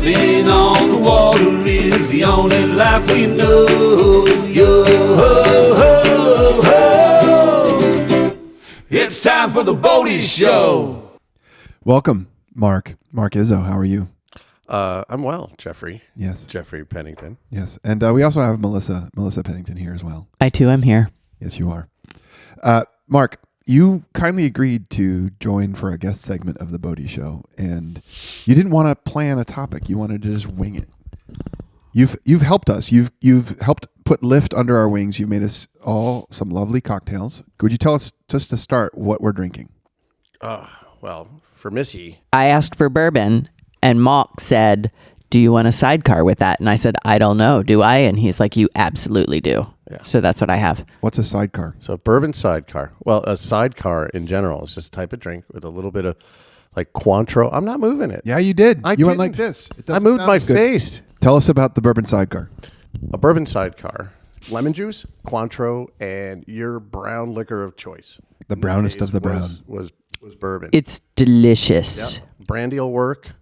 Living on the water is the only life we know. Yo, ho, ho, ho. It's time for the Boaty Show. Welcome, Marc. Marc Izzo, how are you? I'm well, Jeffrey. Yes. Jeffrey Pennington. Yes. And we also have Melissa Pennington here as well. I too am here. Yes, you are. Marc, you kindly agreed to join for a guest segment of the Boaty Show, and you didn't want to plan a topic. You wanted to just wing it. You've helped us. You've helped put lift under our wings. You've made us all some lovely cocktails. Could you tell us, just to start, what we're drinking? Well, for Missy, I asked for bourbon, and Marc said, do you want a sidecar with that? And I said, I don't know. Do I? And he's like, you absolutely do. Yeah. So that's what I have. What's a sidecar? so a bourbon sidecar. Well, a sidecar in general is just a type of drink with a little bit of like Cointreau. I'm not moving it. Yeah, you did. You went didn't. like this. It I doesn't moved sound my as good. face. Tell us about the bourbon sidecar. A bourbon sidecar, lemon juice, Cointreau, and your brown liquor of choice. The brownest of the brown. was bourbon. It's delicious. Yep. Brandy will work.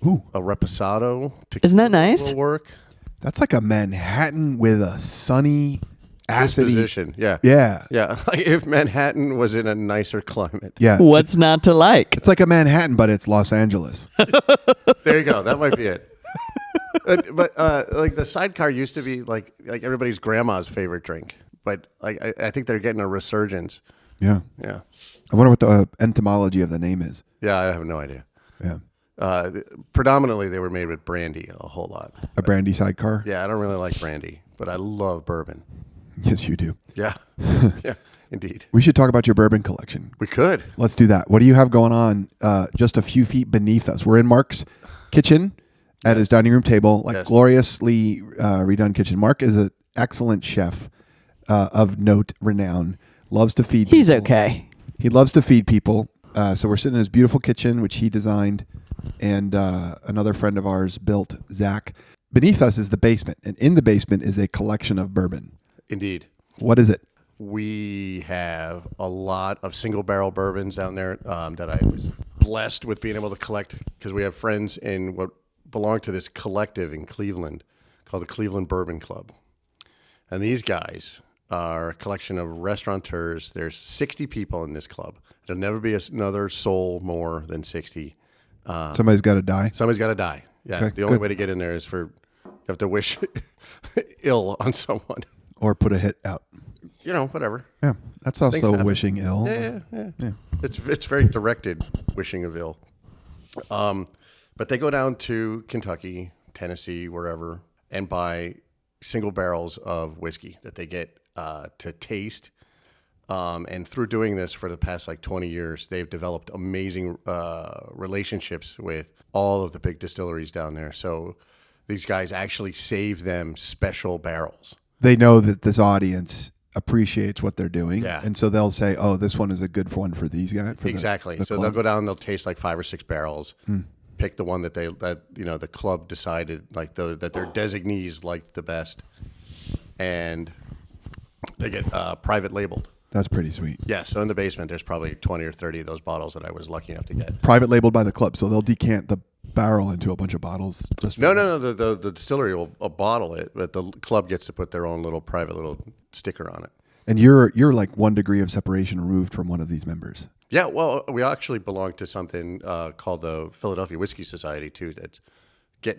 Ooh, A reposado. Isn't that nice? Will work. that's like a Manhattan with a sunny, acidy. Disposition. Yeah. Yeah, Yeah. Like if Manhattan was in a nicer climate. yeah. What's not to like? It's like a Manhattan, but it's Los Angeles. There you go. That might be it. But like the sidecar used to be like everybody's grandma's favorite drink. But like I think they're getting a resurgence. Yeah. Yeah. I wonder what the etymology of the name is. Yeah, I have no idea. Yeah. Predominantly, they were made with brandy a whole lot. A brandy sidecar? Yeah, I don't really like brandy, but I love bourbon. Yes, you do. Yeah. Yeah, indeed. We should talk about your bourbon collection. We could. Let's do that. What do you have going on just a few feet beneath us? We're in Marc's kitchen at his dining room table, like Yes. gloriously redone kitchen. Marc is an excellent chef of note, renown, loves to feed people. He's okay. He loves to feed people. So we're sitting in his beautiful kitchen, which he designed, and another friend of ours built, Zach. Beneath us is the basement, and in the basement is a collection of bourbon. Indeed. What is it? We have a lot of single barrel bourbons down there that I was blessed with being able to collect because we have friends in what belong to this collective in Cleveland called the Cleveland Bourbon Club. And these guys are a collection of restaurateurs. There's 60 people in this club. There'll never be another soul more than 60. Somebody's got to die. Somebody's got to die. Yeah. Okay, the only good. way to get in there is you have to wish ill on someone. Or put a hit out. You know, whatever. Yeah, that's also happen. wishing ill. Yeah. It's very directed wishing of ill. But they go down to Kentucky, Tennessee, wherever, and buy single barrels of whiskey that they get to taste. And through doing this for the past 20 years, they've developed amazing relationships with all of the big distilleries down there. So these guys actually save them special barrels. They know that this audience appreciates what they're doing. Yeah. And so they'll say, oh, this one is a good one for these guys. For Exactly. the So club. they'll go down, they'll taste 5 or 6 barrels, pick the one that the club decided that their designees liked the best, and they get private labeled. That's pretty sweet. Yeah, so in the basement, there's probably 20 or 30 of those bottles that I was lucky enough to get. Private labeled by the club. So they'll decant the barrel into a bunch of bottles. Just for No. The distillery will bottle it, but the club gets to put their own little private little sticker on it. And you're like 1 degree of separation removed from one of these members. Yeah, well, we actually belong to something called the Philadelphia Whiskey Society, too, that's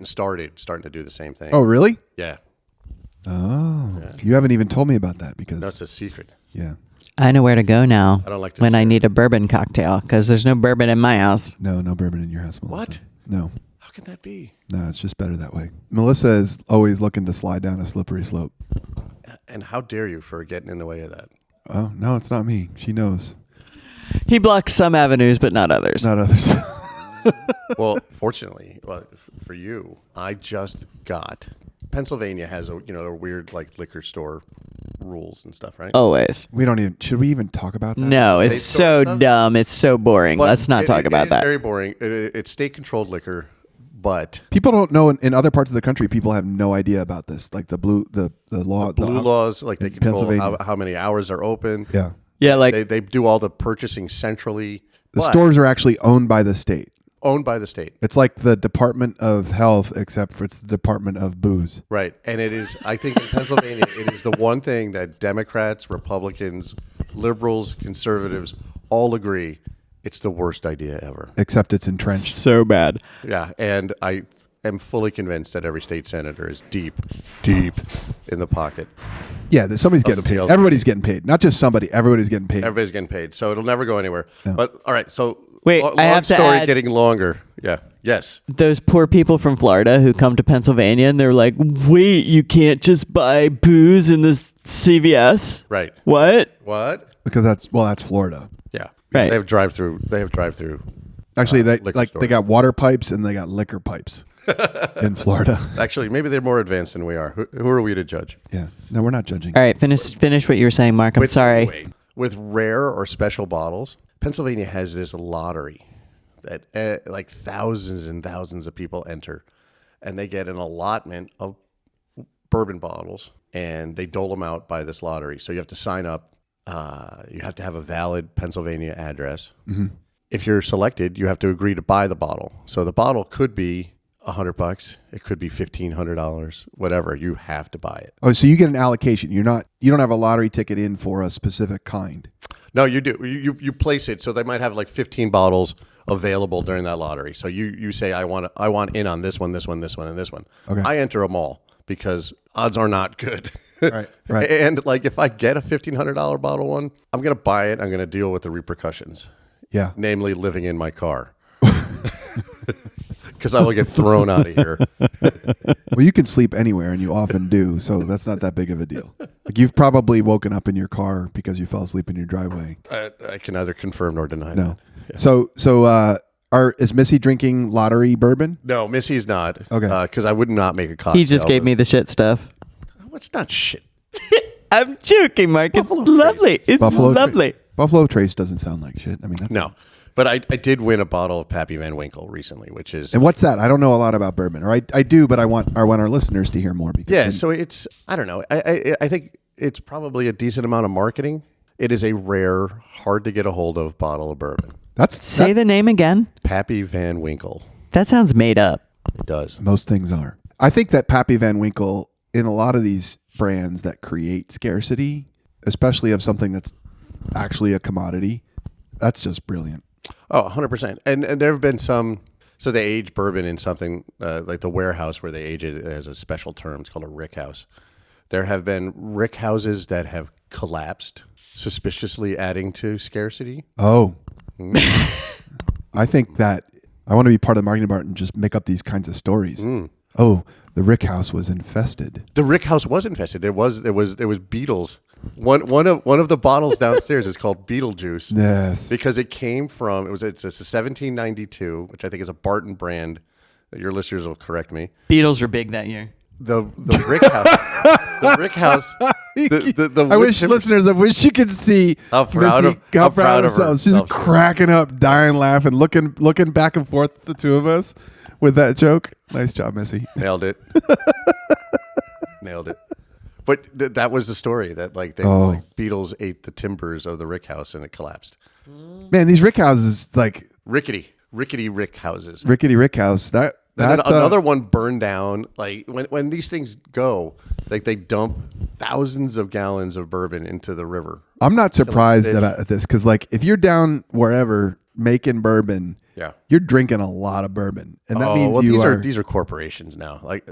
starting to do the same thing. Oh, really? Yeah, Oh, you haven't even told me about that because that's a secret. yeah. I know where to go now I don't like to when do I that. need a bourbon cocktail because there's no bourbon in my house. No bourbon in your house, Melissa. What? No, How can that be? it's just better that way. Melissa is always looking to slide down a slippery slope. And how dare you for getting in the way of that? Oh, no, it's not me. She knows. He blocks some avenues, but not others. Not others. Well, fortunately, for you, I just got Pennsylvania has a weird liquor store rules and stuff, right? Always. Should we even talk about that? No, State it's store so stuff? dumb. It's so boring. But Let's not talk about It's that. very boring. It's state-controlled liquor, but People don't know in other parts of the country. People have no idea about this, like the blue law. blue laws, they in control Pennsylvania. how many hours are open. Yeah, Yeah, like They do all the purchasing centrally. the but stores are actually owned by the state. Owned by the state. It's like the Department of Health, except for it's the Department of Booze. Right. And it is, I think in Pennsylvania, it is the one thing that Democrats, Republicans, liberals, conservatives all agree it's the worst idea ever. Except it's entrenched. So bad. Yeah. And I am fully convinced that every state senator is deep in the pocket. Yeah, somebody's getting the paid. PLC. Everybody's getting paid. Not just somebody. Everybody's getting paid. Everybody's getting paid. So it'll never go anywhere. No. But all right. So Wait, long I have to story add- getting longer. Yeah. Yes. Those poor people from Florida who come to Pennsylvania and they're like, wait, you can't just buy booze in this CVS? Right. What? What? Because that's Florida. Yeah. Right. They have drive-through. Actually, they liquor stores. they got water pipes and they got liquor pipes in Florida. Actually, maybe they're more advanced than we are. Who are we to judge? Yeah. No, we're not judging. All right, finish what you were saying, Mark. I'm sorry. Wait. With rare or special bottles, Pennsylvania has this lottery that like thousands and thousands of people enter, and they get an allotment of bourbon bottles, and they dole them out by this lottery. So you have to sign up. You have to have a valid Pennsylvania address. Mm-hmm. If you're selected, you have to agree to buy the bottle. So the bottle could be $100. It could be $1,500. Whatever. You have to buy it. Oh, so you get an allocation. You don't have a lottery ticket in for a specific kind. No, you do. You place it. So they might have like 15 bottles available during that lottery. So you say, I want in on this one, this one, this one, and this one. Okay. I enter them all because odds are not good. Right. And like if I get a $1,500 bottle one, I'm going to buy it. I'm going to deal with the repercussions. Yeah. Namely, living in my car. Because I will get thrown out of here. Well, you can sleep anywhere, and you often do, so that's not that big of a deal. Like you've probably woken up in your car because you fell asleep in your driveway. I can neither confirm nor deny No. that. So is Missy drinking lottery bourbon? No, Missy's not. Okay. Because I would not make a cocktail. He just gave me the shit stuff. What's not shit? I'm joking, Mark. It's Buffalo lovely. Trace. It's lovely. Buffalo Trace doesn't sound like shit. I mean, that's No. But I did win a bottle of Pappy Van Winkle recently, which is... And what's that? I don't know a lot about bourbon, or I do, but I want our listeners to hear more. Because Yeah, so it's... I don't know. I think it's probably a decent amount of marketing. It is a rare, hard to get a hold of bottle of bourbon. Say the name again. Pappy Van Winkle. That sounds made up. It does. Most things are. I think that Pappy Van Winkle, in a lot of these brands that create scarcity, especially of something that's actually a commodity, that's just brilliant. Oh, 100%. And there have been some... So they age bourbon in something like the warehouse where they age it as a special term. It's called a rick house. There have been rick houses that have collapsed, suspiciously adding to scarcity. Oh. I think that I want to be part of the marketing department and just make up these kinds of stories. Oh, the Rick House was infested. The Rick House was infested. There was beetles. One of the bottles downstairs is called Beetlejuice. Yes. Because it came from it's a 1792, which I think is a Barton brand. Your listeners will correct me. Beatles were big that year. The Rick House. The Rick House. I wish you could see How proud Missy, of- how how proud proud of of herself. She's herself. cracking up, dying, laughing, looking back and forth at the two of us with that joke. Nice job, Missy. Nailed it. Nailed it. But that was the story that like Beatles ate the timbers of the Rick House and it collapsed. Man, these Rick houses, like Rickety Rick houses. Rickety Rick House, that Another one burned down. Like when these things go, like they dump thousands of gallons of bourbon into the river. I'm not surprised about this because, like, if you're down wherever making bourbon, Yeah. you're drinking a lot of bourbon, and that means these are corporations now. Like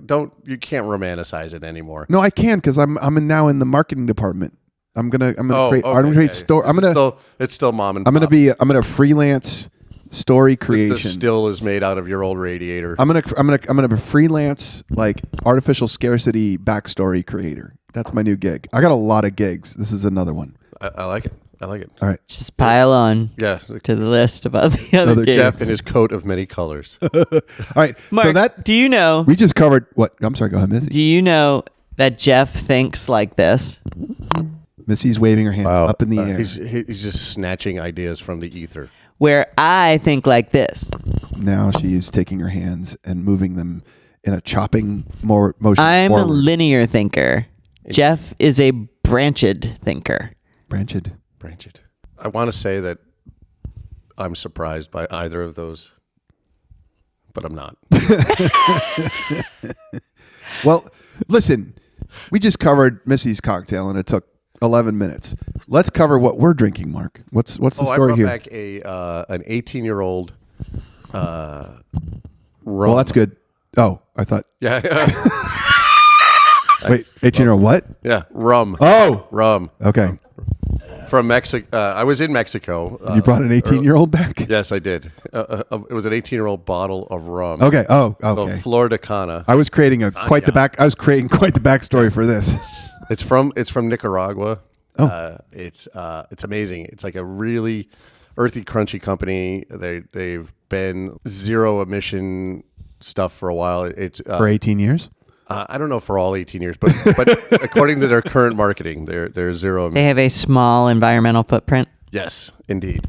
you can't romanticize it anymore. No, I can because I'm now in the marketing department. I'm gonna create. okay, I'm gonna create store. It's still mom and I'm pop. gonna freelance story The creation. still is made out of your old radiator. I'm gonna freelance like artificial scarcity backstory creator. That's my new gig. I got a lot of gigs. This is another one. I like it. I like it. All right. Just pile on Yeah. to the list of all the other Another games. Jeff in his coat of many colors. All right. Mark, so that do you know? we just covered what? I'm sorry. Go ahead, Missy. Do you know that Jeff thinks like this? Missy's waving her hand up in the air. He's just snatching ideas from the ether. Where I think like this. Now she is taking her hands and moving them in a chopping motion I'm forward. a linear thinker. Jeff is a branched thinker. Branched. Branch it. I want to say that I'm surprised by either of those but I'm not. Well, listen, we just covered Missy's cocktail, and it took 11 minutes. Let's cover what we're drinking, Mark. What's the story I brought here? back an 18-year-old rum. Well, that's good. Oh, I thought. Yeah. Wait, 18-year-old what? Yeah, rum. Oh, Rum. okay. From Mexico. I was in Mexico. You brought an 18-year-old back? Yes, I did. It was an 18-year-old bottle of rum. Okay. Oh, Called okay. Flor de Cana. I was creating quite the backstory for this. It's from Nicaragua. Oh. It's amazing. It's like a really earthy, crunchy company. They've been zero emission stuff for a while. It's For 18 years? I don't know for all 18 years, but according to their current marketing, they're zero. They have a small environmental footprint. Yes, indeed.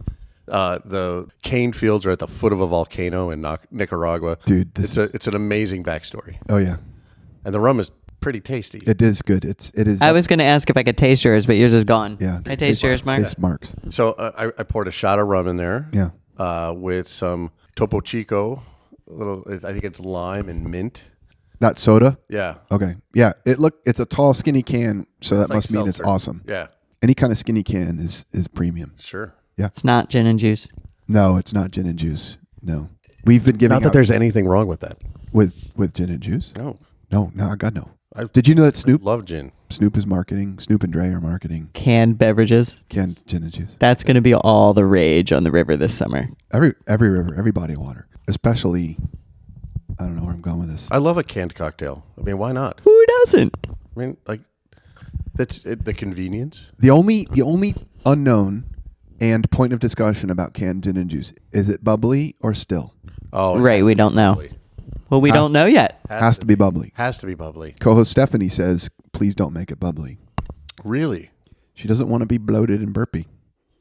The cane fields are at the foot of a volcano in Nicaragua. Dude, it's an amazing backstory, Oh, yeah. and the rum is pretty tasty. It is good. It is. I was going to ask if I could taste yours, but yours is gone. Yeah. Can I taste yours, Mark? It's Mark's. So I poured a shot of rum in there. Yeah. With some Topo Chico, I think it's lime and mint. That soda? Yeah. Okay. Yeah. It's a tall, skinny can, so that It's like must mean it's seltzer. awesome. Yeah. Any kind of skinny can is premium. Sure. Yeah. It's not gin and juice. No, it's not gin and juice. No. We've been giving Not that out there's anything wrong with that. with gin and juice. No. No, God, no. Did you know that Love gin. Snoop is marketing? Snoop and Dre are marketing Canned beverages. canned gin and juice. That's going to be all the rage on the river this summer. Every river, every body of water, especially. I don't know where I'm going with this. I love a canned cocktail. I mean, why not? Who doesn't? I mean, like, that's it, the convenience. The only unknown and point of discussion about canned gin and juice is it bubbly or still? Oh, it Right, has we to be don't know. bubbly. Well, we don't know yet. Has to be bubbly. Has to be bubbly. Co-host Stephanie says, "Please don't make it bubbly." Really? She doesn't want to be bloated and burpy,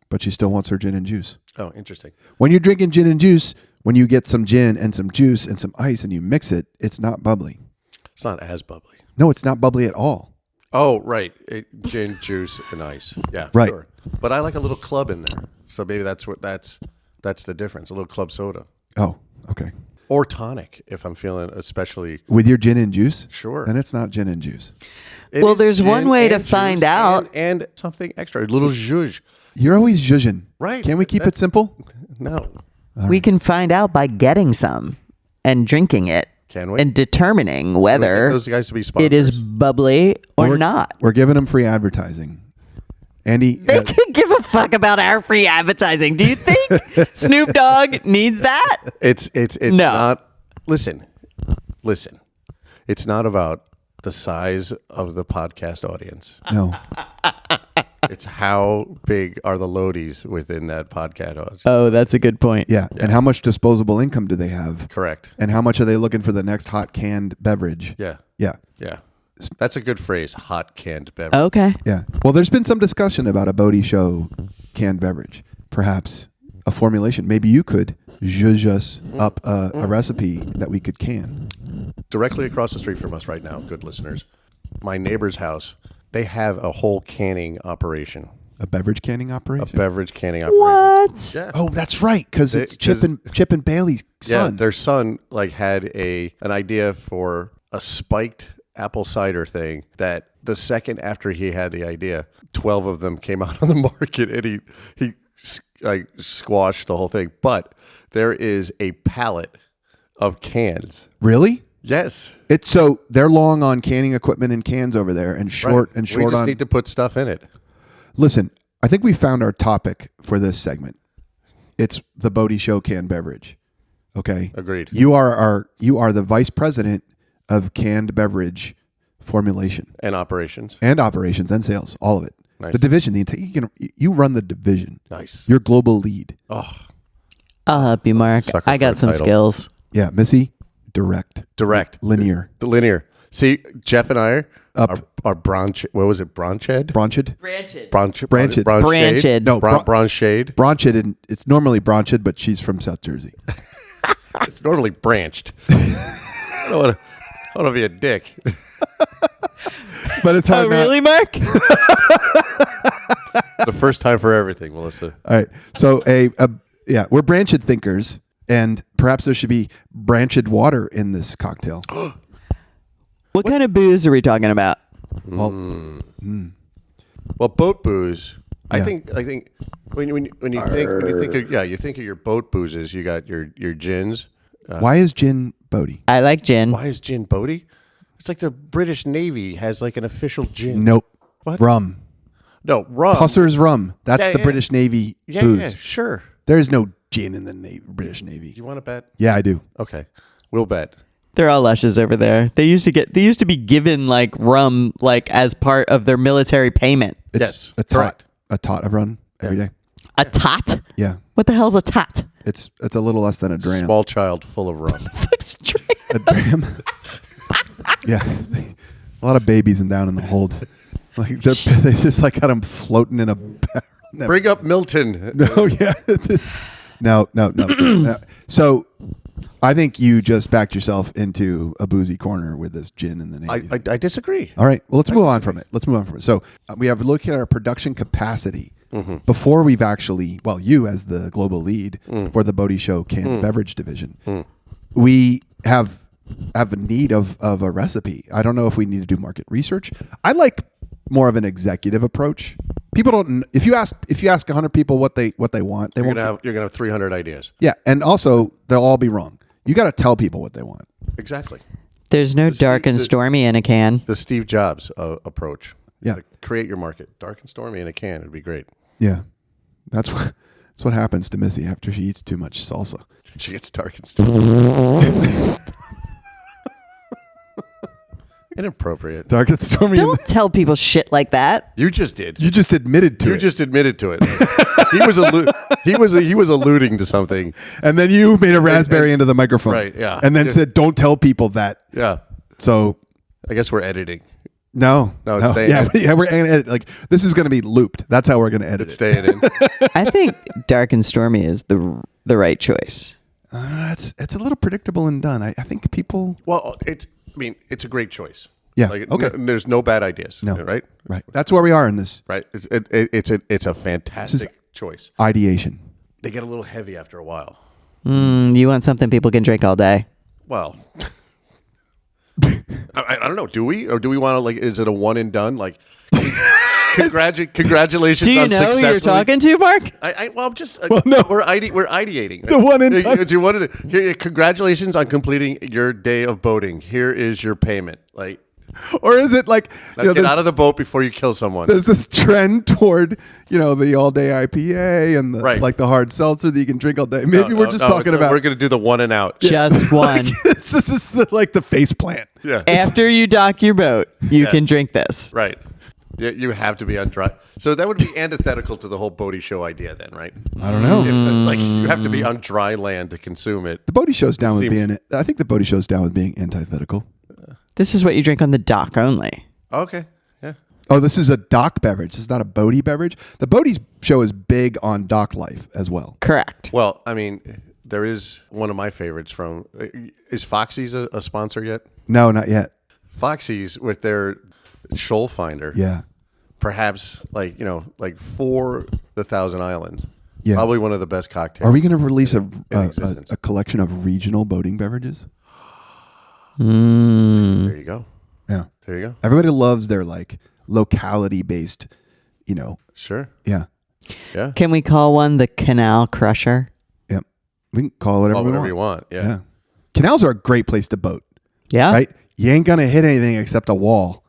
but she still wants her gin and juice. Oh, interesting. When you're drinking gin and juice, when you get some gin and some juice and some ice and you mix it, it's not bubbly. It's not as bubbly. No, it's not bubbly at all. Oh, right. Gin, juice, and ice. Yeah, Right. Sure. But I like a little club in there, so maybe that's the difference. A little club soda Oh, okay. or tonic if I'm feeling especially With your gin and juice? sure. Then it's not gin and juice. It Well, is there's gin one way to and find juice out. and something extra, a little zhuzh. You're always zhuzhin'. Right. Can we keep it simple? No, We can find out by getting some and drinking it. Can we? And determining Can we get whether those guys to be sponsors. it is bubbly or We're- not. We're giving them free advertising. Andy, They could give a fuck about our free advertising. Do you think Snoop Dogg needs that? It's No. not. Listen. It's not about the size of the podcast audience. no. It's how big are the loadies within that podcast audience. Oh, that's a good point. Yeah. And how much disposable income do they have? Correct. And how much are they looking for the next hot canned beverage? Yeah. Yeah. Yeah. That's a good phrase. Hot canned beverage. Okay. Yeah. Well, there's been some discussion about a Boaty Show canned beverage. Perhaps a formulation. Maybe you could zhuzh us up a recipe that we could can. Directly across the street from us right now, good listeners, my neighbor's house, they have a whole canning operation, A beverage canning a operation? beverage canning operation. What? Yeah. Oh, that's right. Because it's Chip and Bailey's son. Yeah, their son had an idea for a spiked apple cider thing that the second after he had the idea, 12 of them came out on the market and he squashed the whole thing. But there is a pallet of cans. Really? Yes. It's so they're long on canning equipment and cans over there, and short Right. and short we just on. need to put stuff in it. Listen, I think we found our topic for this segment. It's the Boaty Show canned beverage. Okay. Agreed. You are the vice president of canned beverage formulation And operations. and operations and sales, all of it. Nice. The division, you run the division. Nice. You're global lead. Oh, I'll help you, Mark. Sucker I for got a some title. skills. Yeah, Missy, direct, linear, The linear. See, Jeff and I Up. are branch. What was it? Branched? branched, Branched. Branched. Branched. No, Branched. branched, and it's normally branched, but she's from South Jersey. It's normally branched. I don't want to be a dick. But it's hard. Oh, not- really, Mark? The first time for everything, Melissa. All right. So we're branched thinkers. And perhaps there should be branched water in this cocktail. What kind of booze are we talking about? Well, Well, boat booze. I Yeah. think when you think of your boat boozes, you got your gins. why is gin Boaty? I like gin. Why is gin Boaty? It's like the British Navy has like an official gin. Nope. What? Rum. No, rum. Husser's rum. That's Yeah, the yeah. British Navy Yeah, booze. yeah, sure. There is no gin in the British Navy. You want to bet? Yeah, I do. Okay, we'll bet. They're all lushes over there. They used to be given like rum like as part of their military payment. It's Yes, a tot. correct. A tot of rum every day. A tot? Yeah. What the hell's a tot? It's a little less than a dram. Small child full of rum. Fuck's drink. A dram. Yeah. A lot of babies and down in the hold. Like they just like got them floating in a barrel. No. Bring up Milton. No, yeah. No. So I think you just backed yourself into a boozy corner with this gin in the Navy. I disagree. All right. Well, let's move on from it. So we have looked at our production capacity before we've actually, well, you as the global lead for the Boaty Show canned beverage division, we have a need of a recipe. I don't know if we need to do market research. I like more of an executive approach. People don't. If you ask 100 people what they want, they You're won't. gonna have 300 ideas. Yeah, and also they'll all be wrong. You got to tell people what they want. Exactly. There's no dark and stormy in a can. The Steve Jobs approach. Yeah. To create your market. Dark and stormy in a can. It'd be great. Yeah, that's what happens to Missy after she eats too much salsa. She gets dark and stormy. Inappropriate. Dark and stormy. Don't tell people shit like that. You just did. You just admitted to You it, just admitted to it. he was alluding to something. and then you made a raspberry into the microphone, Right, yeah. and then Yeah. said, "Don't tell people that." Yeah. So I guess we're editing. no, it's staying yeah, in. yeah, we're gonna edit. Like this is going to be looped. That's how we're going to edit It's it. staying in. I think dark and stormy is the right choice. It's a little predictable and done. I think people. Well, it's a great choice. Yeah, Like, okay. there's no bad ideas. No. Right. Right. That's where we are in this Right. It's a fantastic choice. ideation. They get a little heavy after a while. You want something people can drink all day. Well, I don't know. Do we, or do we want to, like? Is it a one and done? Like, congratulations. Do you on know who you're successfully- talking to, Mark? Well, I'm just. no. We're ideating. The one and done. Do you want to? Congratulations on completing your day of boating. Here is your payment. Like, Or is it like get out of the boat before you kill someone. there's this trend toward the all day IPA and the Right. like the hard seltzer that you can drink all day. Maybe we're just talking about We're going to do the one and out. Just one. this is the face plant. Yeah. After you dock your boat, you can drink this. Right. You have to be on dry. So that would be antithetical to the whole Boaty Show idea, then, right? I don't know. If it's like you have to be on dry land to consume it. The Boaty Show's down with Seems- being. I think the Boaty Show's down with being antithetical. This is what you drink on the dock only. Okay. Yeah. Oh, this is a dock beverage. This is not a boaty beverage. The Boaty Show is big on dock life as well. Correct. Well, I mean, there is one of my favorites from. Is Foxy's a sponsor yet? No, not yet. Foxy's with their shoal finder. Yeah. Perhaps like for the Thousand Islands. Yeah. Probably one of the best cocktails. Are we going to release existence. a collection of regional boating beverages? There you go. Yeah. There you go. Everybody loves their like locality based, Sure. Yeah. Yeah. Can we call one the Canal Crusher? Yep. We can call it whatever, Call we whatever want. you want. Yeah. Yeah. Canals are a great place to boat, Yeah. right? You ain't gonna hit anything except a wall,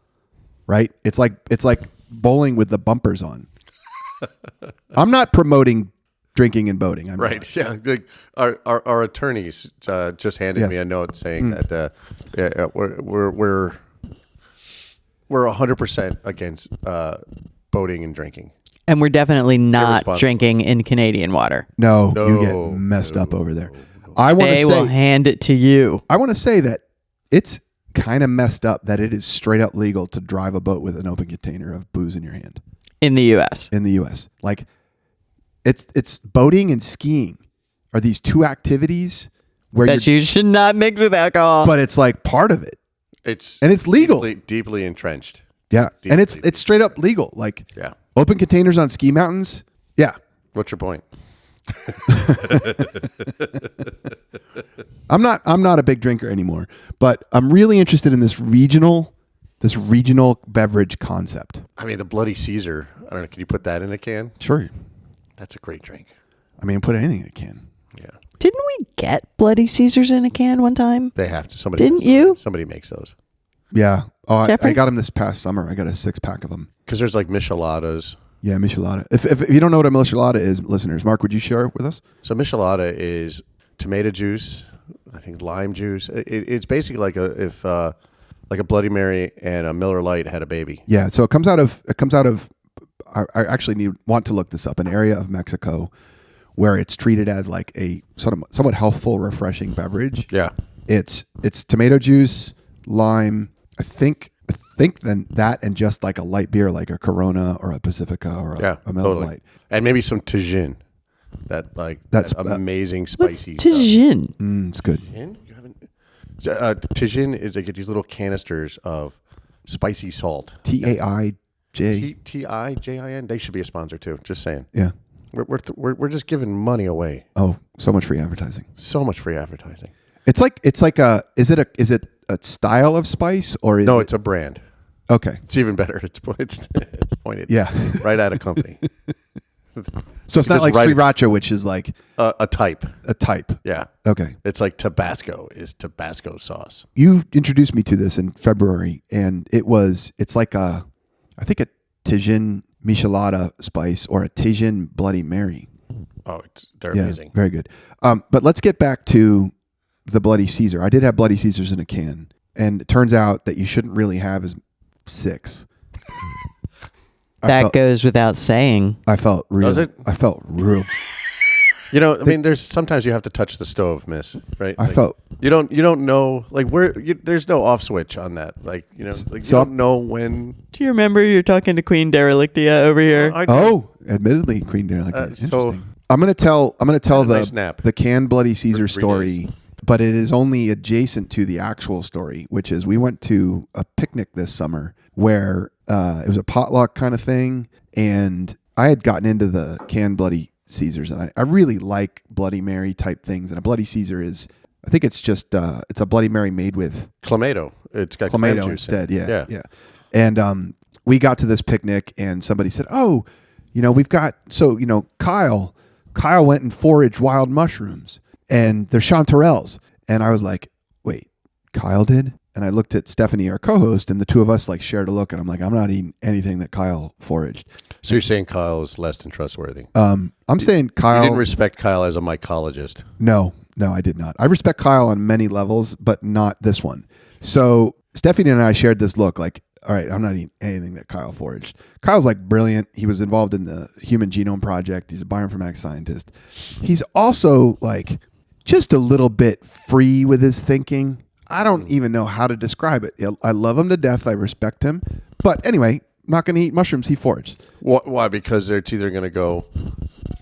right? It's like bowling with the bumpers on. I'm not promoting drinking and boating. I'm Right. not. Yeah. Our attorneys just handed Yes. me a note saying that we're 100% against boating and drinking. And we're definitely not Irresponsible. drinking in Canadian water. No, you get No, messed up over there. I want to They will say. hand it to you. I want to say that it's kind of messed up that it is straight up legal to drive a boat with an open container of booze in your hand In the U.S. in the U.S. Like, it's boating and skiing are these two activities where That you're, you should not mix with alcohol. but it's like part of it, It's and it's legal. deeply entrenched. Yeah, and it's deeply. straight up legal. Like, Yeah. open containers on ski mountains. Yeah, What's your point? I'm not a big drinker anymore, but I'm really interested in this regional beverage concept. I mean, the Bloody Caesar. I don't know. Can you put that in a can? Sure. That's a great drink. I mean, put anything in a can. Yeah. Didn't we get Bloody Caesars in a can one time? They have to. Somebody Didn't you? Somebody makes those. Yeah. Oh, I Jeffrey? got them this past summer. I got a 6-pack of them. Because there's like micheladas. Yeah, michelada. If you don't know what a michelada is, listeners, Mark, would you share it with us? So michelada is tomato juice, I think lime juice. It's basically like a Bloody Mary and a Miller Lite had a baby. Yeah. So it comes out of. I actually want to look this up. An area of Mexico where it's treated as like a somewhat healthful, refreshing beverage. Yeah. It's tomato juice, lime. I think then that and just like a light beer, like a Corona or a Pacifica or a Miller totally. Lite, and maybe some Tajin. That's amazing spicy. Tajin. It's good. Tajin? You haven't. Tajin is they get these little canisters of spicy salt. TAIJ. TIJIN. They should be a sponsor too. Just saying. Yeah. We're just giving money away. Oh, so much free advertising. So much free advertising. It's like is it a style of spice or is It's a brand. Okay. It's even better. It's pointed. Yeah. Right at a company. So it's not like right- sriracha, which is like A type. a type. Yeah. Okay. It's like Tabasco is Tabasco sauce. You introduced me to this in February, and it's like I think a Tajin michelada spice or a Tajin Bloody Mary. Oh, they're amazing. Very good. But let's get back to the Bloody Caesar. I did have Bloody Caesars in a can, and it turns out that you shouldn't really have as 6. That goes without saying. I felt real. Does it? I felt real. You know, I mean, there's sometimes you have to touch the stove, miss, right? I felt. You don't know, like there's no off switch on that. Like, you know, like So- you don't know when. Do you remember you're talking to Queen Derelictia over here? I do. Oh, admittedly, Queen Derelict. Interesting. so- I'm gonna tell a the nice nap. the canned Bloody Caesar For 3 story, days. but it is only adjacent to the actual story, which is we went to a picnic this summer where it was a potluck kind of thing, and I had gotten into the canned Bloody Caesars, and I really like Bloody Mary type things, and a Bloody Caesar is, I think it's just it's a Bloody Mary made with Clamato. It's got clam Clamato juice in instead. it. Yeah. And we got to this picnic, and somebody said, "Oh, we've got Kyle went and foraged wild mushrooms, and they're chanterelles." And I was like, "Wait, Kyle did?" And I looked at Stephanie, our co-host, and the two of us like shared a look, and I'm like, "I'm not eating anything that Kyle foraged." So you're saying Kyle is less than trustworthy? I'm saying Kyle. You didn't respect Kyle as a mycologist. No, I did not. I respect Kyle on many levels, but not this one. So Stephanie and I shared this look like, all right, I'm not eating anything that Kyle foraged. Kyle's like brilliant. He was involved in the Human Genome Project. He's a bioinformatics scientist. He's also like just a little bit free with his thinking. I don't even know how to describe it. I love him to death. I respect him. But anyway, not going to eat mushrooms. He foraged. Why? Because it's either going to go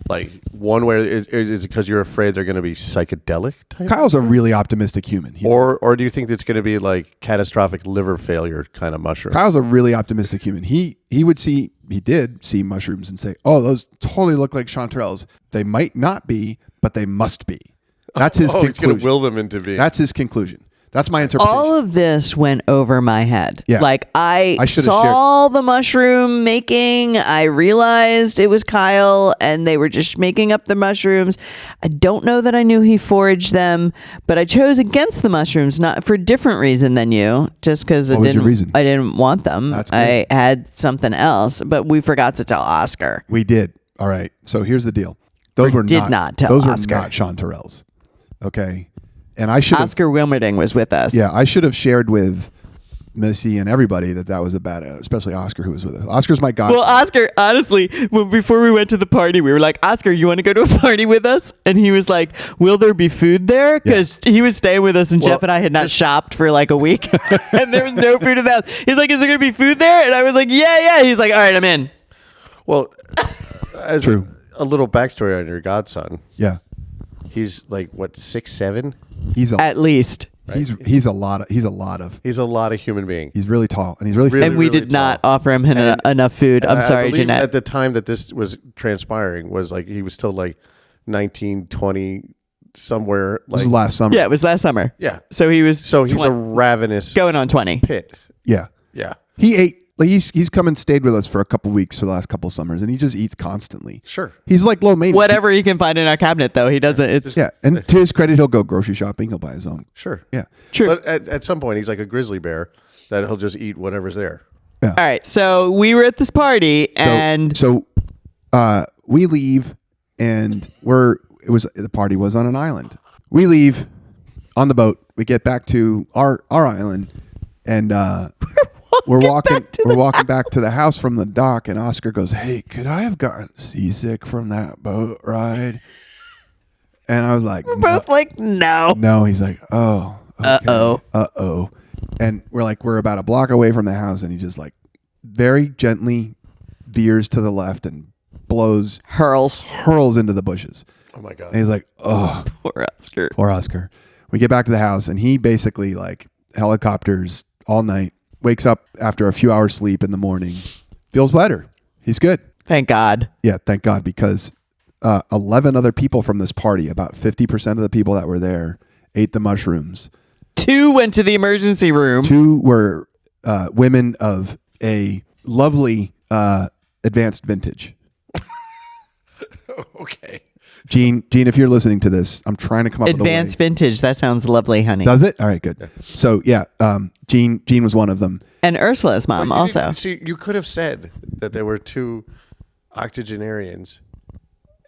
like one way. Is it because you're afraid they're going to be psychedelic type? Kyle's a really optimistic human. Or do you think it's going to be like catastrophic liver failure kind of mushroom? Kyle's a really optimistic human. He did see mushrooms and say, "Oh, those totally look like chanterelles. They might not be, but they must be." That's his He's going conclusion. to will them into being. That's his conclusion. That's my interpretation. All of this went over my head. Yeah. Like I should've saw the mushroom making. I realized it was Kyle and they were just making up the mushrooms. I don't know that I knew he foraged them, but I chose against the mushrooms, not for a different reason than you, just because I What was your reason? didn't want them. That's I good. had something else, but we forgot to tell Oscar. We did. All right. So here's the deal. Those were did not tell those Oscar. were not chanterelles. Okay. And I should have. Oscar Wilmerding was with us. Yeah, I should have shared with Missy and everybody that was a bad, especially Oscar who was with us. Oscar's my godson. Well, Oscar, honestly, before we went to the party, we were like, Oscar, you want to go to a party with us? And he was like, will there be food there? Because he was staying with us and Jeff and I had not shopped for like a week. And there was no food in the house. He's like, is there going to be food there? And I was like, yeah. He's like, all right, I'm in. Well, as True. a little backstory on your godson, Yeah. he's like what 6'7". He's a At least. he's a lot of He's a lot of human being. he's really tall and he's really Really, And we really did not tall. offer him enough food. I'm I sorry, believe Jeanette. At the time that this was transpiring, was like he was still like 1920 somewhere. This was last summer. Yeah, it was last summer. Yeah. So he's a ravenous going on 20. pit. Yeah. Yeah. He ate. Like he's come and stayed with us for a couple weeks for the last couple summers, and he just eats constantly. Sure. He's like low maintenance. Whatever he can find in our cabinet, though, he doesn't. It's Yeah, and to his credit, he'll go grocery shopping. He'll buy his own. Sure. Yeah. true. But at some point, he's like a grizzly bear that he'll just eat whatever's there. All right, so we were at this party, and So we leave, and the party was on an island. We leave on the boat. We get back to our island, and we're walking back to the house from the dock, and Oscar goes, "Hey, could I have gotten seasick from that boat ride?" And I was like, both like, no. "No." He's like, "Oh, okay. Uh-oh." And we're about a block away from the house, and he just like very gently veers to the left and hurls into the bushes. Oh my God. And he's like, "Oh, Poor Oscar. poor Oscar." We get back to the house, and he basically like helicopters all night, wakes up after a few hours sleep in the morning, feels better. He's good. Thank God. Yeah, thank God, because 11 other people from this party, about 50% of the people that were there, ate the mushrooms. 2 went to the emergency room. 2 were women of a lovely advanced vintage. Okay. Gene, if you're listening to this, I'm trying to come up Advanced with a way. vintage. That sounds lovely, honey. Does it? All right, good. So yeah, Gene was one of them. And Ursula's mom also. See, you could have said that there were 2 octogenarians,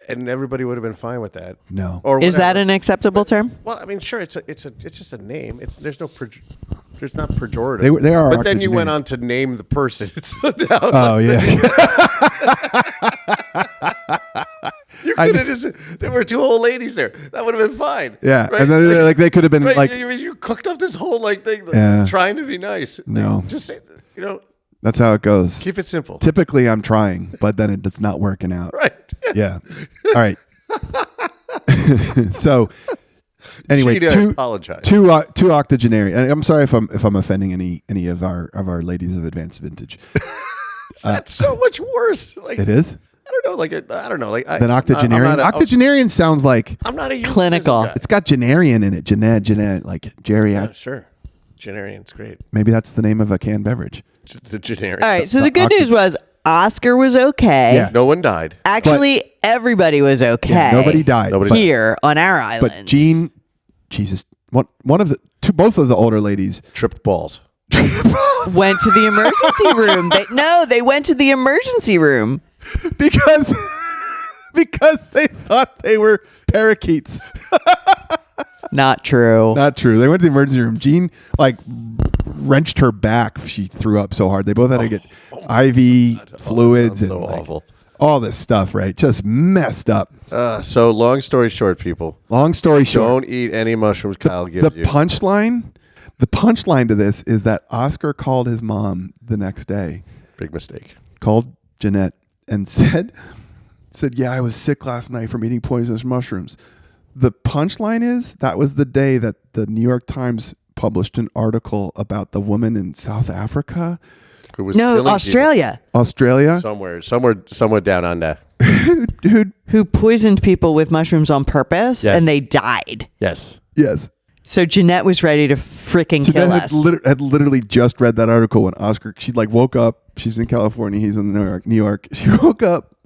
and everybody would have been fine with that. No. Or Is that whatever. an acceptable term? Well, I mean, sure, it's just a name. There's not pejorative. They are. But then you went octogenarians. on to name the person. So now Oh yeah. you could have just. There were 2 old ladies there. That would have been fine. Yeah, right? and then like they could have been Right, like, you cooked up this whole thing, Yeah. trying to be nice. No. Just say, that's how it goes. keep it simple. Typically, I'm trying, but then it's not working out. Right. Yeah. All right. So anyway, Gina, I two apologize. two octogenarian. And I'm sorry if I'm offending any of our ladies of advanced vintage. That's so much worse. Like It is I don't know. Like I don't know. Like than octogenarian. Octogenarian sounds like I'm not a euphemism Clinical. guy. it's got genarian in it. Jeanette, like geriatric. Sure. Genarian's great. Maybe that's the name of a canned beverage. The generic. All right, so the good news was Oscar was okay. Yeah. No one died. Actually, everybody was okay. Yeah, nobody died. Nobody here on our island. But Jean, Jesus, one of the both of the older ladies Tripped balls. went to the emergency room. They went to the emergency room. because they thought they were parakeets. Not true. Not true. They went to the emergency room. Jean like wrenched her back. She threw up so hard. They both had to get IV fluids sounds and so like, awful. all this stuff. Right, just messed up. So long story short, people, Long story short, don't eat any mushrooms Kyle gives the you. punchline to this is that Oscar called his mom the next day, Big mistake. called Jeanette, and said, "Yeah, I was sick last night from eating poisonous mushrooms." The punchline is that was the day that the New York Times published an article about the woman in South Africa, Who was No, killing Australia. Australia, people. Somewhere down under. Who poisoned people with mushrooms on purpose, Yes. and they died. Yes. yes. So Jeanette was ready to freaking kill Jeanette us. had literally just read that article when Oscar, she like woke up. She's in California. He's in New York. She woke up.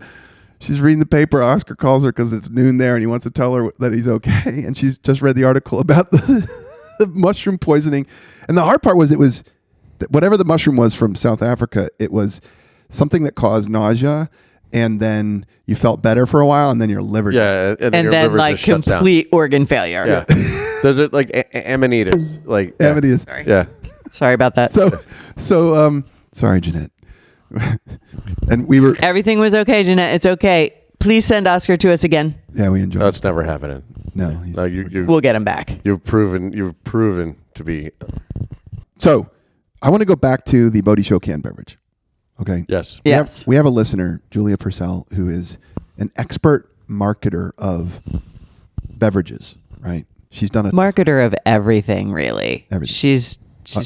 She's reading the paper. Oscar calls her because it's noon there and he wants to tell her that he's okay. And she's just read the article about the mushroom poisoning. And the hard part was whatever the mushroom was from South Africa, it was something that caused nausea. And then you felt better for a while. And then your liver. Yeah. And and your then liver like just shuts down. complete organ failure. Yeah. Those are like amanitas. Like yeah. Amenities. Yeah. Sorry about that. So sorry, Jeanette. And we were, Everything was okay, Jeanette. It's okay. Please send Oscar to us again. yeah, we enjoyed it. That's never happening. No. No, you We'll get him back. you've proven to be So I want to go back to the Boaty Show canned beverage. Okay. yes. Yes. We have a listener, Julia Purcell, who is an expert marketer of beverages, right? She's done a Marketer of everything, really. Everything. She's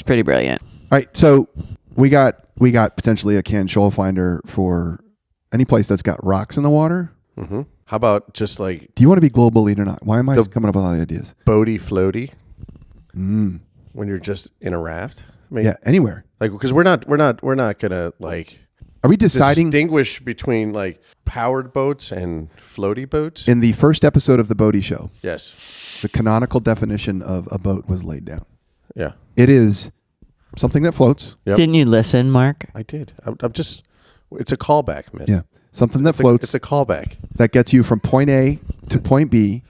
pretty brilliant. All right, so we got potentially a canned shoal finder for any place that's got rocks in the water. Mm-hmm. How about just like Do you want to be global lead or not? Why am I coming up with all the ideas? boaty floaty? When you're just in a raft. I mean, Yeah, anywhere. like because we're not gonna like Are we deciding distinguish between like powered boats and floaty boats? in the first episode of the Boaty Show? Yes. The canonical definition of a boat was laid down. Yeah. It is something that floats. Yep. Didn't you listen, Mark? I did. I'm just. It's a callback, man. Yeah, something that floats It's a callback. that gets you from point A to point B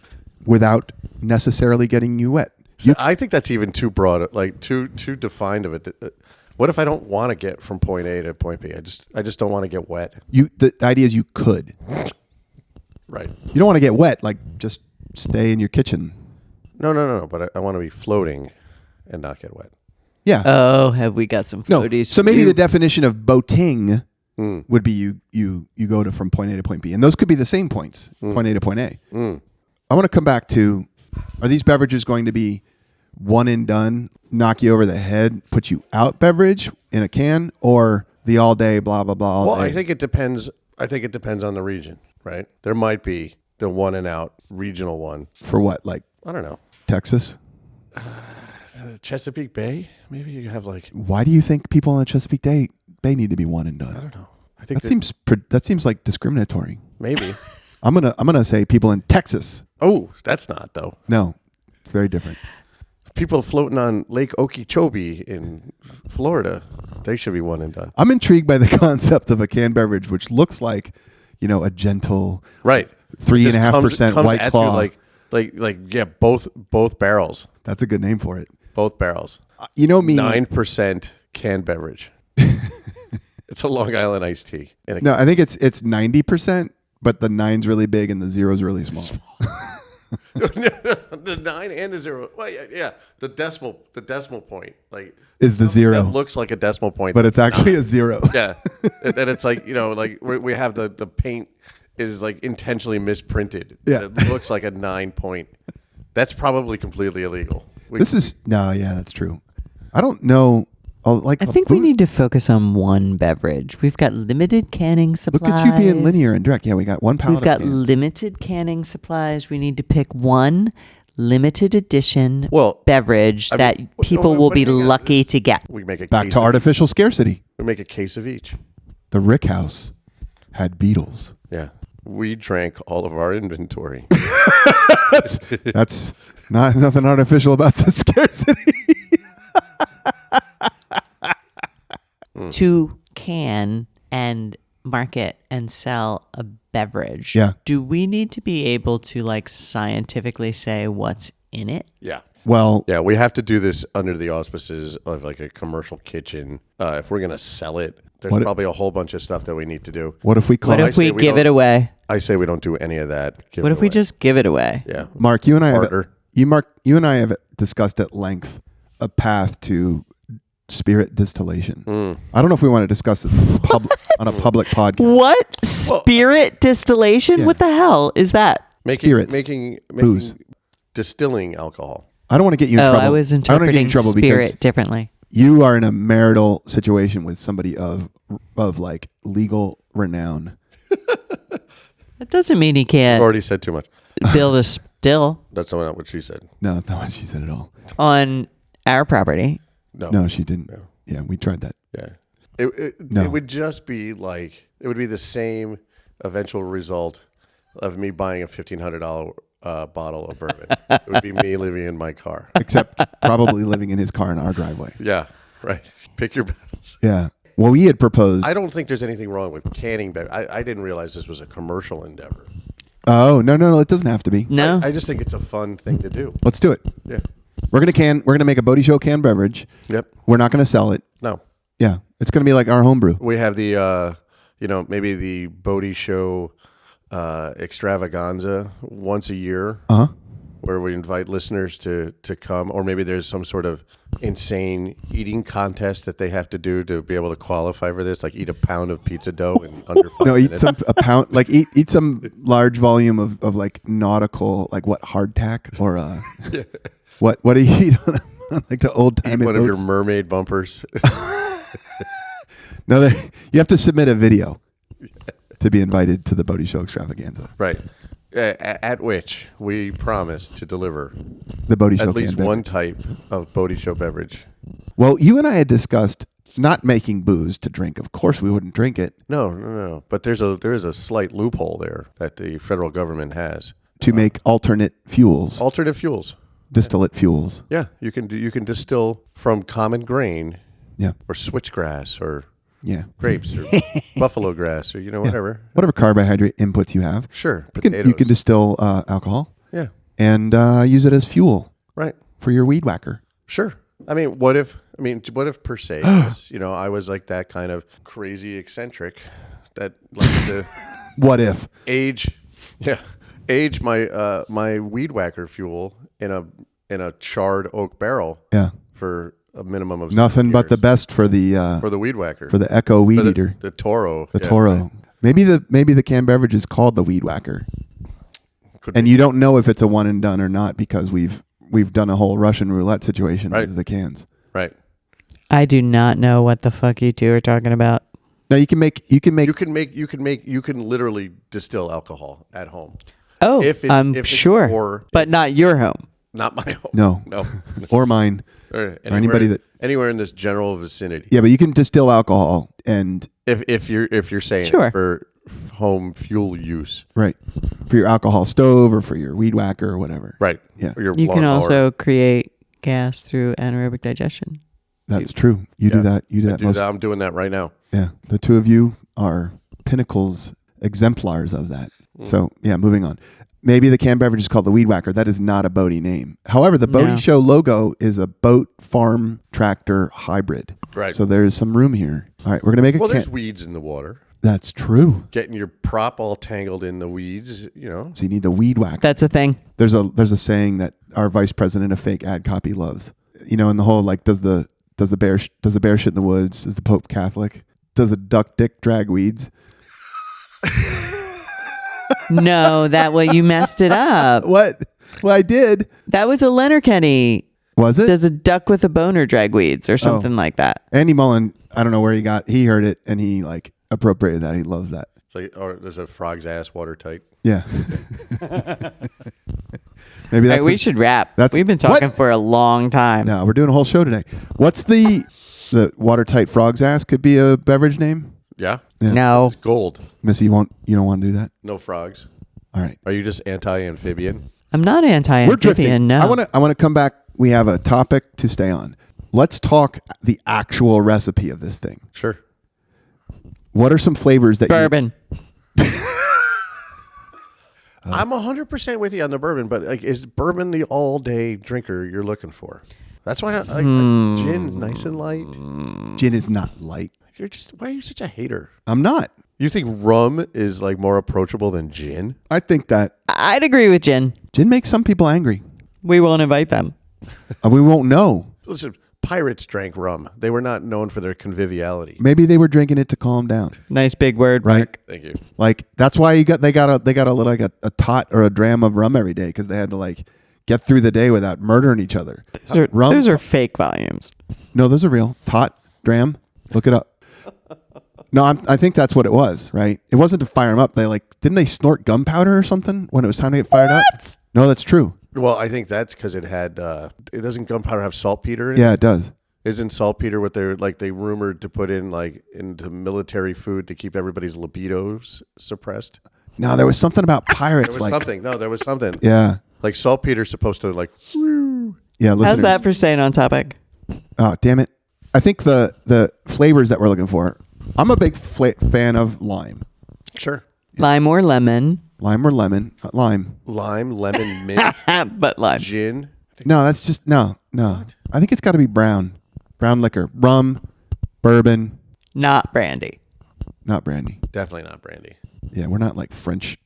without necessarily getting you wet. So I think that's even too broad, like too defined of it. What if I don't want to get from point A to point B? I just don't want to get wet. The idea is you could. Right. You don't want to get wet. Like just stay in your kitchen. No. But I want to be floating and not get wet. Yeah. Oh, have we got some no. floaties? So for maybe you? the definition of boating would be you go to from point A to point B, and those could be the same points, point A to point A. I want to come back to: are these beverages going to be one and done, knock you over the head, put you out beverage in a can, or the all day blah blah blah? Well, I think it depends. I think it depends on the region, right? There might be the one and out regional one. For what, like I don't know. Texas? Chesapeake Bay? Maybe you have like Why do you think people on the Chesapeake Bay need to be one and done? I don't know. I think That seems like discriminatory. maybe. I'm gonna say people in Texas. Oh, that's not though. No, it's very different. People floating on Lake Okeechobee in Florida, they should be one and done. I'm intrigued by the concept of a canned beverage, which looks like, a gentle Right. 3.5% Comes White at Claw. you like yeah, both barrels. That's a good name for it. Both barrels. You know me. 9% canned beverage. It's a Long Island iced tea. No, I think it's 90%, but the 9's really big and the 0's really small. The 9 and the 0. Well, yeah. The decimal point Is the 0. That looks like a decimal point, But it's actually a 0. yeah. And it's like we have the paint is like intentionally misprinted. Yeah. It looks like a 9 point. That's probably completely illegal. That's true. I don't know. I think we need to focus on one beverage. We've got limited canning supplies. Look at you being linear and direct. Yeah, we got one pallet. We've got of cans. limited canning supplies. We need to pick one limited edition beverage that people will be lucky to get. We make a Back case to of artificial scarcity. We make a case of each. The Rick House had Beatles. Yeah. We drank all of our inventory. That's not nothing artificial about the scarcity. To can and market and sell a beverage, do we need to be able to scientifically say what's in it? Yeah. Well, yeah, we have to do this under the auspices of like a commercial kitchen. If we're going to sell it, there's probably a whole bunch of stuff that we need to do. What if we What if we give it away? I say we don't do any of that. What if we just give it away? Yeah. Mark, you and I have discussed at length a path to spirit distillation. I don't know if we want to discuss this on a public podcast. What? Spirit distillation? Yeah. What the hell is that? Making booze. Distilling alcohol. I don't want to get you in trouble. I was interpreting spirit differently. You are in a marital situation with somebody of like legal renown. That doesn't mean he can't Already said too much. build a still That's not what she said. No, that's not what she said at all. on our property. No, she didn't. No. Yeah, we tried that. Yeah. It would just be like, it would be the same eventual result of me buying a $1,500 bottle of bourbon. It would be me living in my car. Except probably living in his car in our driveway. Yeah, right. Pick your battles. Yeah. Well, we had proposed. I don't think there's anything wrong with canning beverage. I didn't realize this was a commercial endeavor. Oh, no, it doesn't have to be. No. I just think it's a fun thing to do. Let's do it. Yeah. We're gonna make a Boaty Show canned beverage. Yep. We're not gonna sell it. No. Yeah. It's gonna be like our homebrew. We have the, maybe the Boaty Show extravaganza once a year. Where we invite listeners to come, or maybe there's some sort of insane eating contest that they have to do to be able to qualify for this, like eat a pound of pizza dough in under 5 minutes. Eat a pound, like eat some large volume of like nautical, like what, hardtack or what do you eat on like the old time? Eat one of your mermaid bumpers. No, you have to submit a video to be invited to the Boaty Show extravaganza. Right. At which we promise to deliver The Boaty Show at least canned one beverage. type of Boaty Show beverage. Well, you and I had discussed not making booze to drink. Of course, we wouldn't drink it. No. But there is a slight loophole there that the federal government has. To make alternate fuels, Alternate fuels. distillate fuels. Yeah, you can distill from common grain Yeah. or switchgrass or Yeah. grapes or buffalo grass or whatever. Whatever carbohydrate inputs you have. Sure, You can, potatoes. distill alcohol Yeah, and use it as fuel right. for your weed whacker. Sure. What if per se, I was like that kind of crazy eccentric that likes to What if? age my my weed whacker fuel in a charred oak barrel Yeah. for a minimum of Nothing 7 but the years best for the for the weed whacker for the Echo weed For eater, the Toro the Toro. Maybe the canned beverage is called the weed whacker, Could and be. you don't know if it's a one and done or not because we've done a whole Russian roulette situation Right. with the cans. Right. I do not know what the fuck you two are talking about. Now you can literally distill alcohol at home. Oh, I'm if it's sure, or but not your home. not my home. No. No. or mine. Or anybody anywhere in this general vicinity. Yeah, but you can distill alcohol and If you're saying Sure. it for home fuel use. right for your alcohol stove or for your weed whacker or whatever. Right. Yeah. Or your You can lawnmower. also create gas through anaerobic digestion. That's true. You do Yeah. that. You do I that. do that. I'm doing that right now. Yeah, the two of you are pinnacles, exemplars of that. So yeah, moving on. Maybe the canned beverage is called the Weed Whacker. That is not a Boaty name. However, the Boaty No. Show logo is a boat farm tractor hybrid. Right. So there is some room here. All right, we're gonna make a. Well, there's weeds in the water. That's true. Getting your prop all tangled in the weeds, So you need the Weed Whacker. That's a thing. There's a saying that our vice president of fake ad copy loves. And the whole like does the bear shit in the woods? Is the Pope Catholic? Does a duck dick drag weeds? No, you messed it up. What? Well, I did. That was a Letterkenny. Was it? Does a duck with a boner drag weeds or something like that? Andy Mullen, I don't know where he heard it and he like appropriated that. He loves that. it's like, or there's a frog's ass watertight. Yeah. Maybe Hey, that's we should wrap. that's- We've been talking what? for a long time. No, we're doing a whole show today. What's the watertight frog's ass could be a beverage name? Yeah. Yeah. No. It's gold. Missy, you don't want to do that? No frogs. All right. Are you just anti-amphibian? I'm not We're drifting. anti-amphibian, no. I want to come back. We have a topic to stay on. Let's talk the actual recipe of this thing. Sure. What are some flavors that Bourbon. I'm 100% with you on the bourbon, but like, is bourbon the all-day drinker you're looking for? That's why I like gin, nice and light. gin is not light? Why are you such a hater? I'm not. You think rum is like more approachable than gin? I think that I'd agree with Jen. gin makes some people angry. We won't invite them. We won't know. Listen, pirates drank rum. They were not known for their conviviality. Maybe they were drinking it to calm down. Nice big word, Right. Marc. Thank you. Like that's why they got a tot or a dram of rum every day because they had to like get through the day without murdering each other. Rum? Those are fake volumes. No, those are real. Tot, dram. Look it up. No, I think that's what it was. Right? It wasn't to fire them up. Didn't they snort gunpowder or something when it was time to get fired up? No, that's true. Well, I think that's because it had. It doesn't gunpowder have saltpeter in it? Yeah, it does. Isn't saltpeter what they rumored to put in into military food to keep everybody's libidos suppressed? No, there was something about pirates. There was something. No, there was something. Yeah, Like saltpeter's supposed to like. Woo. yeah. Listeners. How's that for staying on topic? Oh, damn it! I think the flavors that we're looking for. I'm a big fan of lime. Sure. Lime or lemon? Lime or lemon? Lime. Lime, lemon, mint, But lime. gin. No, that's just no. I think it's got to be brown liquor, rum, bourbon, Not brandy. not brandy. Definitely not brandy. Yeah, we're not like French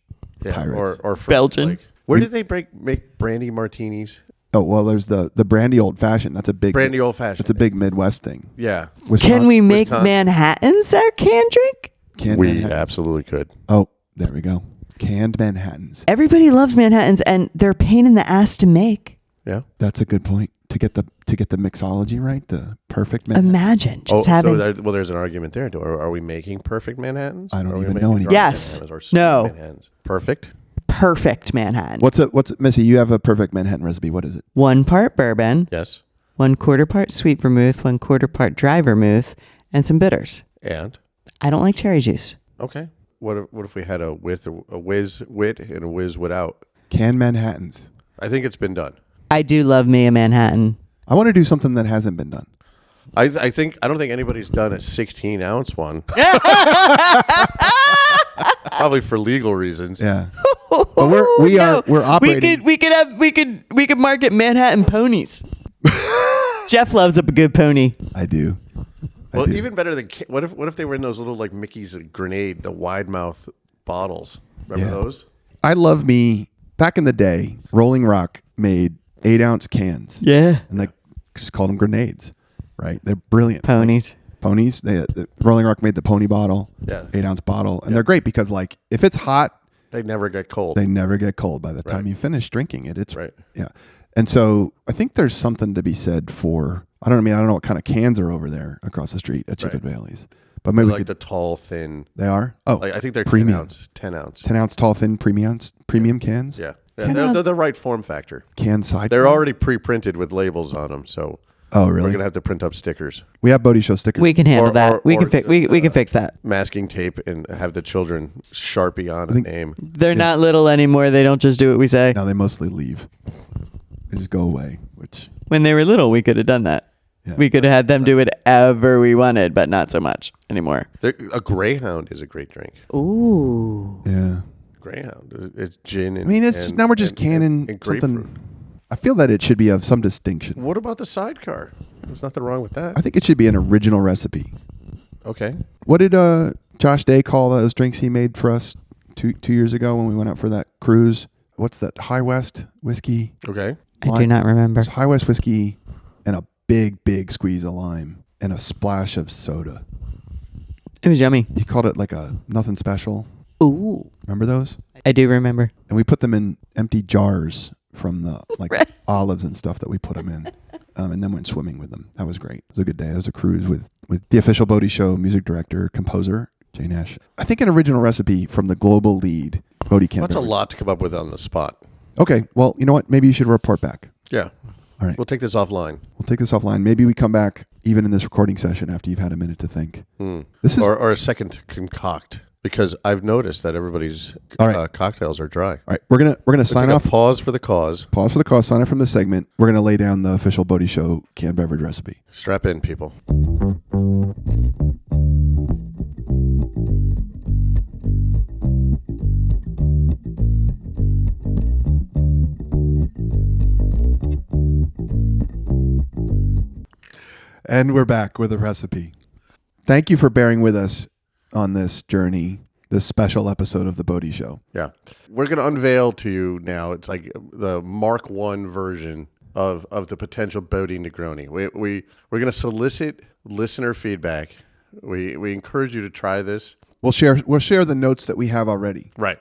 pirates. Or French, Belgian. Like, where did they make brandy martinis? Oh well, there's the brandy old fashioned. That's a big Brandy old fashioned. That's a big Midwest thing. Yeah. Can we make Wisconsin. Manhattans our canned drink? Canned We Manhattans. absolutely could. Oh, there we go. Canned Manhattans. Everybody loves Manhattans, and they're a pain in the ass to make. Yeah. That's a good point. To get the mixology right, the perfect Manhattan. Imagine just having. There's an argument there. Are we making perfect Manhattans? I don't Are we even making know any- drunk Yes. Manhattans or sweet No. Manhattans? Perfect. perfect Manhattan. What's Missy? You have a perfect Manhattan recipe. What is it? 1 part bourbon, Yes. 1/4 part sweet vermouth, 1/4 part dry vermouth, and some bitters. And I don't like cherry juice. okay. What if we had a whiz wit and a whiz without? Canned Manhattans. I think it's been done. I do love me a Manhattan. I want to do something that hasn't been done. I don't think anybody's done a 16-ounce one. Probably for legal reasons. Yeah. But we're operating. We could market Manhattan ponies. Jeff loves a good pony. I do. Well, even better than what if they were in those little like Mickey's grenade, the wide mouth bottles? Remember those? I love me. Back in the day, Rolling Rock made 8-ounce cans. Yeah. And they just called them grenades, right? They're brilliant. Ponies. Ponies. The Rolling Rock made the pony bottle, 8-ounce bottle. And they're great because, like, if it's hot, They never get cold. they never get cold. By the time you finish drinking it, it's Right. Yeah. And so I think there's something to be said for, I don't know what kind of cans are over there across the street at Chicken Bailey's. But maybe like the tall, thin. they are? Oh, Like, I think they're premium. 10 ounce. 10-ounce tall, thin premium cans? Yeah. They're the right form factor. Can side. They're already pre-printed with labels on them, so Oh, we're really? gonna have to print up stickers, We have Boaty Show stickers. We can handle Or- that. or- we or can we can fix that. masking tape, and have the children Sharpie on a name. They're not little anymore. They don't just do what we say. Now they mostly leave. They just go away, which When they were little, we could have done that. Yeah. We could have had them do whatever we wanted, but not so much anymore. A Greyhound is a great drink. Ooh. yeah. Greyhound, it's gin. And, I mean, it's just now we're just canning and something. grapefruit. I feel that it should be of some distinction. What about the sidecar? There's nothing wrong with that. I think it should be an original recipe. Okay. What did Josh Day call those drinks he made for us two years ago when we went out for that cruise? What's that? High West whiskey. Okay. I do not remember. It's High West whiskey and a big squeeze of lime and a splash of soda. It was yummy. He called it like a nothing special. Ooh. Remember those? I do remember. And we put them in empty jars from the Right. olives and stuff that we put them in, and then went swimming with them. That was great. It was a good day. It was a cruise with the official Boaty Show music director, composer, Jay Nash. I think an original recipe from the global lead, Boaty Camp. That's a lot to come up with on the spot. Okay, well, you know what? Maybe you should report back. Yeah. All right. We'll take this offline. We'll take this offline. Maybe we come back even in this recording session after you've had a minute to think. This is Or a second to concoct, because I've noticed that everybody's All right. cocktails are dry. all right. We're gonna sign Take off. a pause for the cause. Pause for the cause. Sign off from the segment. We're gonna lay down the official Boaty Show canned beverage recipe. Strap in, people. And we're back with a recipe. Thank you for bearing with us on this journey, this special episode of the Boaty Show. Yeah. We're going to unveil to you now, it's like the Mark 1 version of the potential Boaty Negroni. We're going to solicit listener feedback. We encourage you to try this. We'll share the notes that we have already. Right.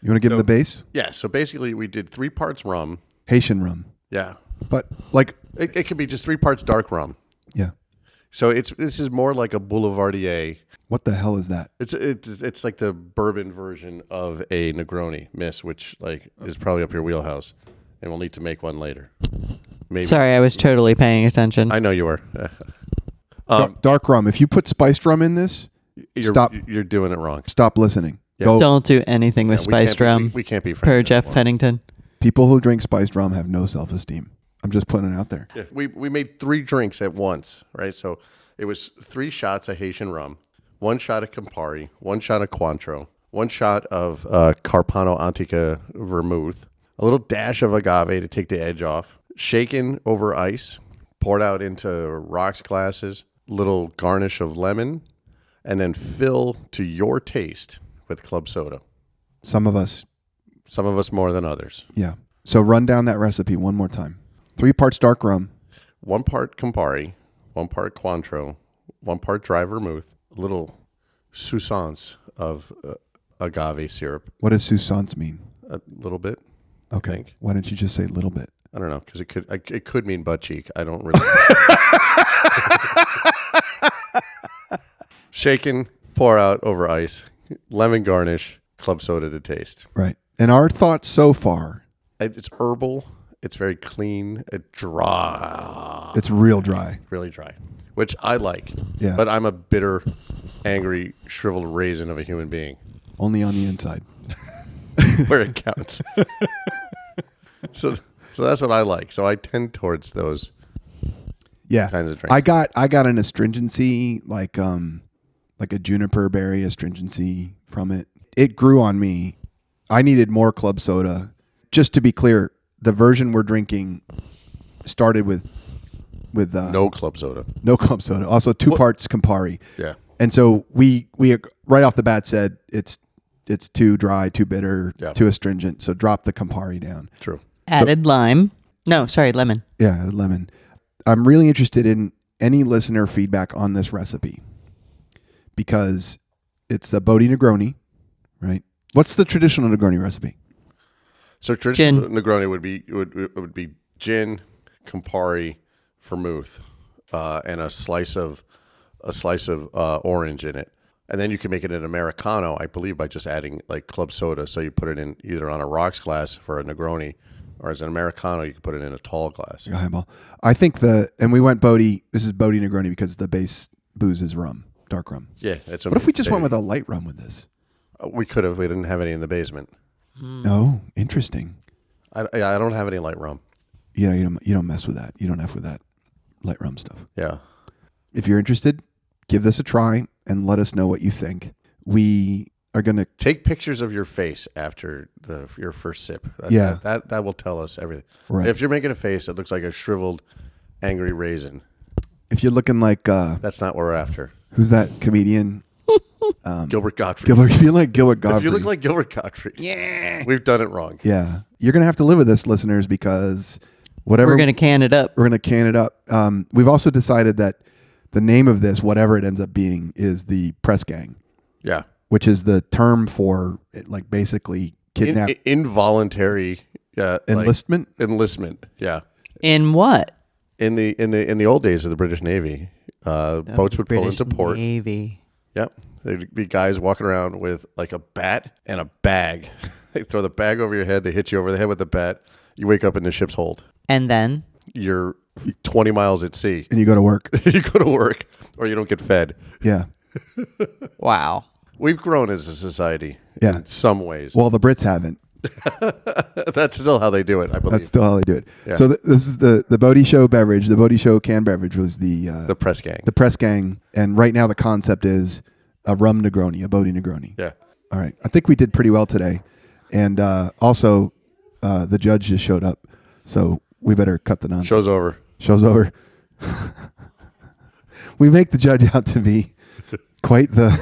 You want to give them the base? Yeah. So basically, we did 3 parts rum. Haitian rum. Yeah. But like, It could be just 3 parts dark rum. yeah. So this is more like a Boulevardier. What the hell is that? It's like the bourbon version of a Negroni, Miss, which like is probably up your wheelhouse, and we'll need to make one later. Maybe. Sorry, I was totally paying attention. I know you were. Dark rum. If you put spiced rum in this, stop. You're doing it wrong. Stop listening. Yeah. Go. Don't do anything with Yeah, we can't spiced be- rum. We can't be friends Per Jeff anymore. Pennington. People who drink spiced rum have no self-esteem. I'm just putting it out there. Yeah, we made 3 drinks at once, right? So it was 3 shots of Haitian rum, 1 shot of Campari, 1 shot of Cointreau, 1 shot of Carpano Antica vermouth, a little dash of agave to take the edge off, shaken over ice, poured out into rocks glasses, little garnish of lemon, and then fill to your taste with club soda. Some of us, more than others. yeah. So run down that recipe one more time. 3 parts dark rum. 1 part Campari, 1 part Cointreau, 1 part dry vermouth, a little sousance of agave syrup, What does sousance mean? a little bit. Okay. think. Why don't you just say little bit? I don't know, because it could mean butt cheek. I don't really. Shaken, pour out over ice, lemon garnish, club soda to taste. Right. And our thoughts so far, It's herbal. It's very clean. It's dry. it's real dry. Really dry, which I like. Yeah. But I'm a bitter, angry, shriveled raisin of a human being. Only on the inside. Where it counts. So that's what I like. So I tend towards those. Yeah. Kinds of drinks. I got an astringency, like a juniper berry astringency from it. It grew on me. I needed more club soda. Just to be clear, the version we're drinking started with No club soda. no club soda. Also 2 parts Campari. Yeah. And so we right off the bat said it's too dry, too bitter, Yeah. too astringent. So drop the Campari down. True. Added lime. No, sorry, lemon. Yeah, lemon. I'm really interested in any listener feedback on this recipe because it's a Boaty Negroni, right? What's the traditional Negroni recipe? So traditional Negroni would be gin, Campari, vermouth, and a slice of orange in it. And then you can make it an Americano, I believe, by just adding like club soda. So you put it in either on a rocks glass for a Negroni, or as an Americano, you can put it in a tall glass. A highball. I think and we went Boaty. This is Boaty Negroni because the base booze is rum, dark rum. Yeah. What if we just went with a light rum with this? We could have. We didn't have any in the basement. Oh, interesting. I don't have any light rum. Yeah, you don't mess with that. You don't F with that light rum stuff. Yeah. If you're interested, give this a try and let us know what you think. We are going to Take pictures of your face after your first sip. That will tell us everything. Right. If you're making a face that looks like a shriveled, angry raisin, if you're looking like that's not what we're after. who's that comedian? Gilbert Gottfried. Gilbert. If you like Gilbert Godfrey. If you look like Gilbert Gottfried, yeah, we've done it wrong. Yeah. You're going to have to live with this, listeners, because whatever. We're going to can it up. We're going to can it up. We've also decided that the name of this, whatever it ends up being, is the press gang, Yeah. which is the term for like basically kidnap Involuntary enlistment. Enlistment. Yeah. In what? In the old days of the British Navy, boats would pull British into port. Navy. Yep. There'd be guys walking around with like a bat and a bag. They throw the bag over your head. They hit you over the head with the bat. You wake up in the ship's hold. And then? You're 20 miles at sea. And you go to work. You go to work or you don't get fed. Yeah. Wow. We've grown as a society Yeah. in some ways. Well, the Brits haven't. That's still how they do it, I believe. That's still how they do it. Yeah. So this is the Boaty Show beverage. The Boaty Show canned beverage was the press gang. the press gang. And right now the concept is a rum Negroni, a Boaty Negroni. Yeah. All right. I think we did pretty well today. And also the judge just showed up. So we better cut the nonsense. Show's over. Show's over. We make the judge out to be quite the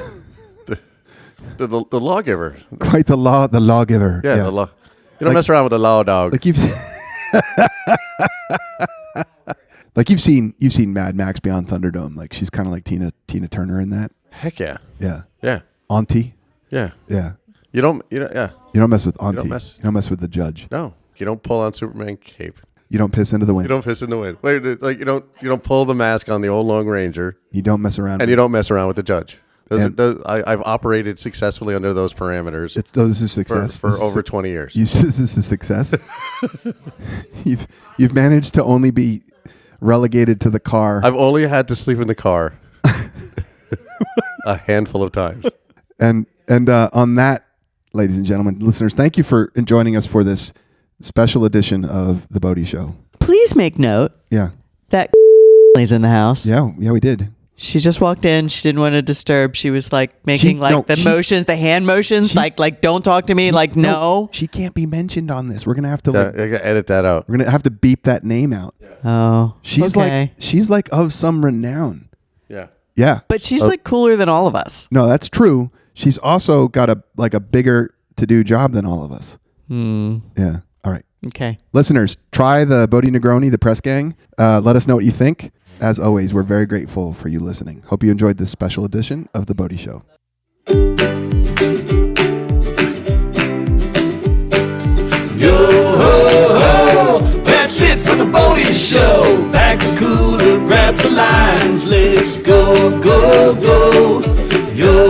lawgiver. quite the lawgiver. Yeah, the law. You don't mess around with the law, dog. Like you've seen Mad Max Beyond Thunderdome. Like she's kind of like Tina Turner in that. Heck yeah. Yeah. Yeah. Auntie. Yeah. Yeah. You don't mess with Auntie. don't You don't mess with the judge. No. You don't pull on Superman cape. You don't piss into the wind. You don't piss in the wind. Wait, like you don't pull the mask on the old Lone Ranger. You don't mess around. And you don't mess around with the judge. I've operated successfully under those parameters. This is success for over 20 years. This is a success. You've managed to only be relegated to the car. I've only had to sleep in the car a handful of times. And on that, ladies and gentlemen, listeners, thank you for joining us for this special edition of the Boaty Show. Please make note Yeah. that is in the house. Yeah, we did. She just walked in. She didn't want to disturb. She was like making motions, the hand motions, like don't talk to me, no. She can't be mentioned on this. We're going to have to I gotta edit that out. we're going to have to beep that name out. Oh. She's okay. she's like of some renown. Yeah. Yeah. But she's like cooler than all of us. No, that's true. She's also got a bigger to do job than all of us. Yeah. All right. Okay. Listeners, try the Boaty Negroni, the press gang. Let us know what you think. As always, we're very grateful for you listening. Hope you enjoyed this special edition of the Boaty Show. Yo ho ho, that's it for the Boaty Show. Pack the cooler, grab the lines, let's go, go, go. Yo